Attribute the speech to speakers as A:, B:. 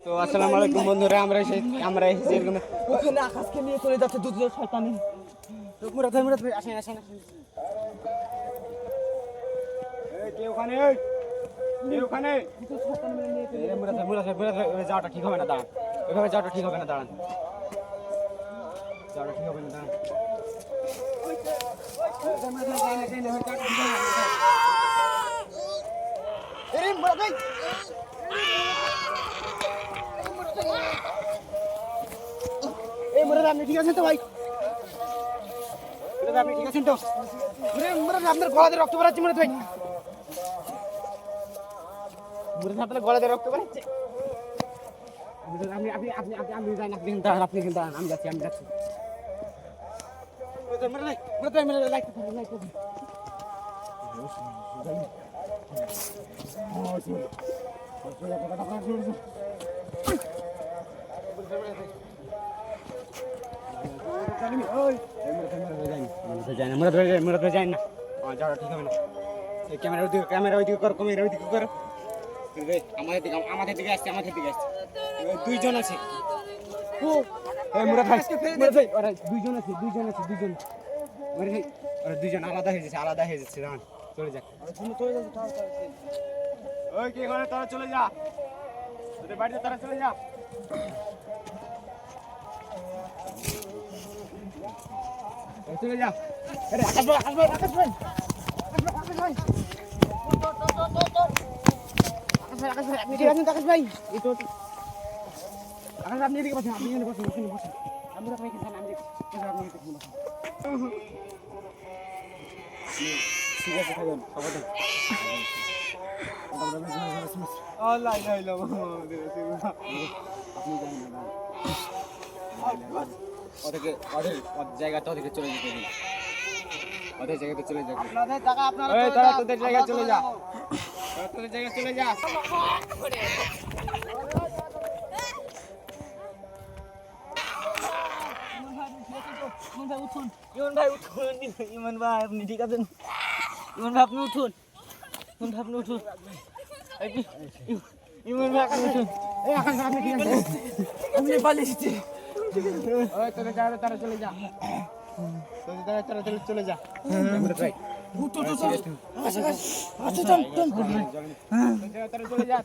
A: তো আসসালামু আলাইকুম বন্ধুরা, আমরা এসেছি এরকম
B: ওখানে আকাশকে নিয়ে চলে যাচ্ছে দুজন শয়তানি।
A: তো মুরাদ ভাই আসেন আসেন আসেন। এই কে ওখানে? কে ওখানে?
B: দুজন শয়তান মিলে নিয়ে চলে
A: এই মুরাদ ভাই ওই যাওয়াটা ঠিক হবে না, দাঁড়ান। ওইভাবে যাওয়াটা ঠিক হবে না, দাঁড়ান। যাওয়াটা ঠিক হবে না, দাঁড়ান।
B: এই মুরাদ ভাই, এই মুরাদ আপনি ঠিক আছেন তো ভাই?
A: মুরাদ আপনি ঠিক আছেন তো?
B: মুরাদ আপনার গলাতে রক্ত বেরাচ্ছে মুরাদ ভাই।
A: মুরাদ আপনার গলাতে রক্ত বেরাচ্ছে। মুরাদ আপনি আপনি আপনি আপনি আপনি যান, আপনি দাঁড়ান, আপনি দাঁড়ান, আমি যাচ্ছি। মুরাদ ভাই লাইট করুন। মুরাদ ভাই যাই না, যাওয়াটা ঠিক হবে না। ক্যামেরা ওইদিকে করো, ওইদিকে করো। আমাদের দিকে আসছে। দুইজন আছে। মুরাদ ভাই ওরা দুইজন আছে। ওরা দুইজন আলাদা হয়ে যাচ্ছে, দাঁড়ান, চলে যাক। ওই কি করে, তোরা চলে যা, তোদের বাড়িতে তারা চলে যা। চলে যা। আকাশ ভাই আপনি ঠিক আছেন? আকাশ ভাই আপনি এদিকে বসেন, আপনি এখানে বসেন। আমি আপনাকে এখানে আমি দেখছি, আপনি এখানে বসেন। ঠিক আছে, থাকবেন সবাই। ওদের জায়গাতে ওদেরকে চলে যেতে দিন। ওদের জায়গাতে চলে যাবে। তারা তোদের জায়গায় চলে যা। তোদের জায়গায় চলে যা।
B: ইমন ভাই আপনি ঠিক আছেন? ইমন ভাই আপনি উঠুন। ইমন ভাই আপনি উঠুন। ইমন ভাই আপনি উঠুন।
A: আপনি কি জানেন?
B: আমি পালিয়েছি।
A: তোদের জায়গায় তারা চলে যা। চলে যা।
B: উঠো। আচ্ছা চল।
A: চলে যা।